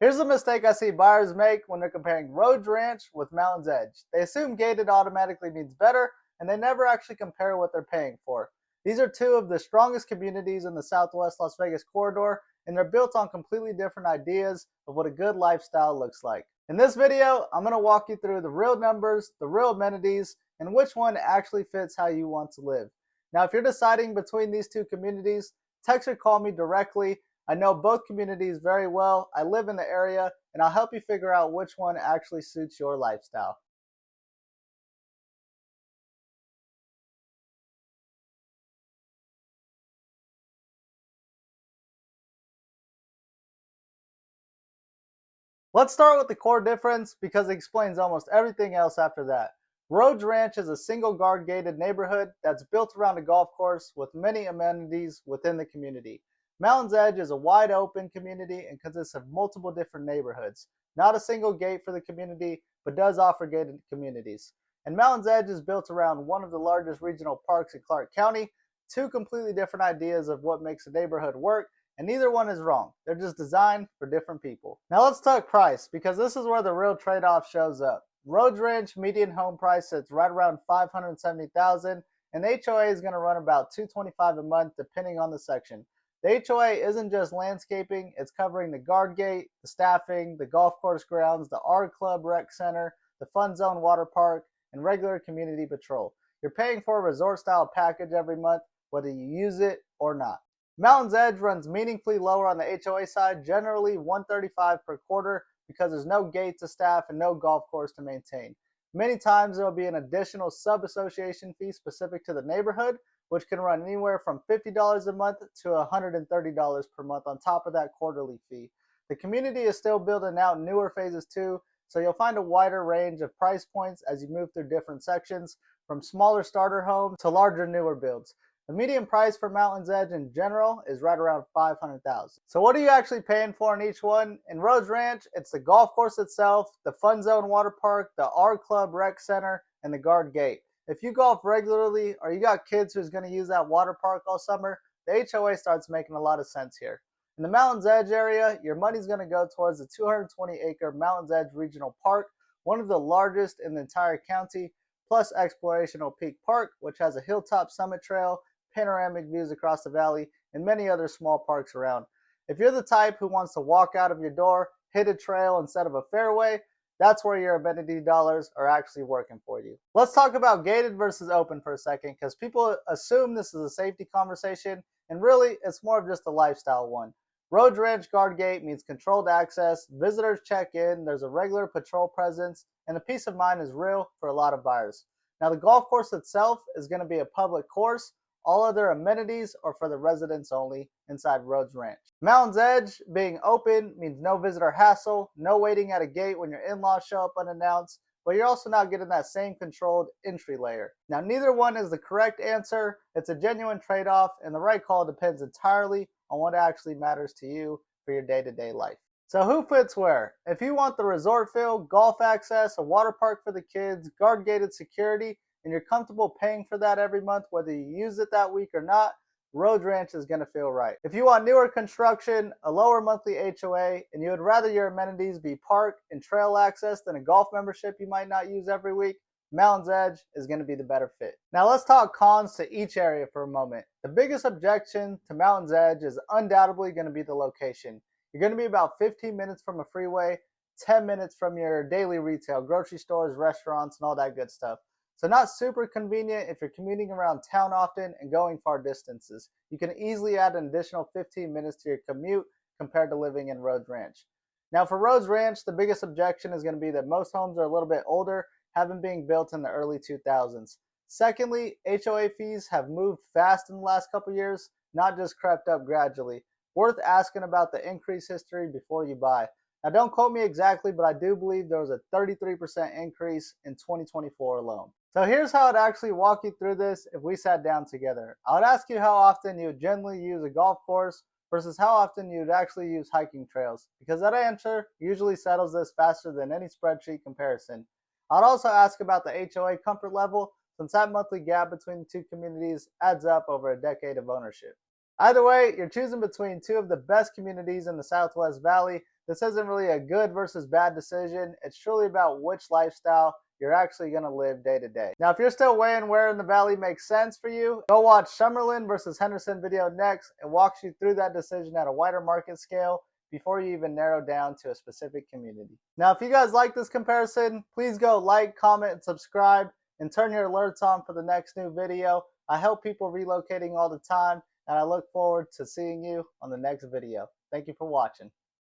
Here's a mistake I see buyers make when they're comparing Rhodes Ranch with Mountain's Edge. They assume gated automatically means better, and they never actually compare what they're paying for. These are two of the strongest communities in the Southwest Las Vegas corridor, and they're built on completely different ideas of what a good lifestyle looks like. In this video, I'm going to walk you through the real numbers, the real amenities, and which one actually fits how you want to live. Now, if you're deciding between these two communities, text or call me directly. I know both communities very well. I live in the area, and I'll help you figure out which one actually suits your lifestyle. Let's start with the core difference because it explains almost everything else after that. Rhodes Ranch is a single guard gated neighborhood that's built around a golf course with many amenities within the community. Mountain's Edge is a wide open community and consists of multiple different neighborhoods. Not a single gate for the community, but does offer gated communities. And Mountain's Edge is built around one of the largest regional parks in Clark County. Two completely different ideas of what makes a neighborhood work, and neither one is wrong. They're just designed for different people. Now let's talk price, because this is where the real trade-off shows up. Rhodes Ranch median home price sits right around $570,000, and the HOA is going to run about $225 a month depending on the section. The HOA isn't just landscaping, it's covering the guard gate, the staffing, the golf course grounds, the Art Club Rec Center, the Fun Zone Water Park, and regular community patrol. You're paying for a resort-style package every month, whether you use it or not. Mountain's Edge runs meaningfully lower on the HOA side, generally $135 per quarter, because there's no gate to staff and no golf course to maintain. Many times there will be an additional sub-association fee specific to the neighborhood, which can run anywhere from $50 a month to $130 per month on top of that quarterly fee. The community is still building out newer phases too, so you'll find a wider range of price points as you move through different sections, from smaller starter homes to larger newer builds. The median price for Mountain's Edge in general is right around $500,000. So what are you actually paying for in each one? In Rhodes Ranch, it's the golf course itself, the Fun Zone Water Park, the Art Club Rec Center, and the guard gate. If you golf regularly or you got kids who's going to use that water park all summer, the HOA starts making a lot of sense here. In the Mountain's Edge area, your money's going to go towards the 220-acre Mountain's Edge Regional Park, one of the largest in the entire county, plus Explorational Peak Park, which has a hilltop summit trail, panoramic views across the valley, and many other small parks around. If you're the type who wants to walk out of your door, hit a trail instead of a fairway, that's where your amenity dollars are actually working for you. Let's talk about gated versus open for a second, because people assume this is a safety conversation, and really it's more of just a lifestyle one. Rhodes Ranch Guard Gate means controlled access, visitors check in, there's a regular patrol presence, and the peace of mind is real for a lot of buyers. Now the golf course itself is going to be a public course. All other amenities are for the residents only inside Rhodes Ranch. Mountain's Edge being open means no visitor hassle, no waiting at a gate when your in-laws show up unannounced, but you're also not getting that same controlled entry layer. Now, neither one is the correct answer. It's a genuine trade-off, and the right call depends entirely on what actually matters to you for your day-to-day life. So who fits where? If you want the resort feel, golf access, a water park for the kids, guard-gated security, and you're comfortable paying for that every month, whether you use it that week or not, Rhodes Ranch is going to feel right. If you want newer construction, a lower monthly HOA, and you would rather your amenities be park and trail access than a golf membership you might not use every week, Mountain's Edge is going to be the better fit. Now let's talk cons to each area for a moment. The biggest objection to Mountain's Edge is undoubtedly going to be the location. You're going to be about 15 minutes from a freeway, 10 minutes from your daily retail, grocery stores, restaurants, and all that good stuff. So not super convenient if you're commuting around town often and going far distances. You can easily add an additional 15 minutes to your commute compared to living in Rhodes Ranch. Now for Rhodes Ranch, the biggest objection is going to be that most homes are a little bit older, having been built in the early 2000s. Secondly, HOA fees have moved fast in the last couple years, not just crept up gradually. Worth asking about the increase history before you buy. Now don't quote me exactly, but I do believe there was a 33% increase in 2024 alone. So here's how I'd actually walk you through this if we sat down together. I would ask you how often you would generally use a golf course versus how often you would actually use hiking trails, because that answer usually settles this faster than any spreadsheet comparison. I'd also ask about the HOA comfort level, since that monthly gap between the two communities adds up over a decade of ownership. Either way, you're choosing between two of the best communities in the Southwest Valley. This isn't really a good versus bad decision. It's truly about which lifestyle you're actually going to live day to day. Now, if you're still weighing where in the valley makes sense for you, go watch Summerlin versus Henderson video next. It walks you through that decision at a wider market scale before you even narrow down to a specific community. Now, if you guys like this comparison, please go like, comment, and subscribe, and turn your alerts on for the next new video. I help people relocating all the time, and I look forward to seeing you on the next video. Thank you for watching.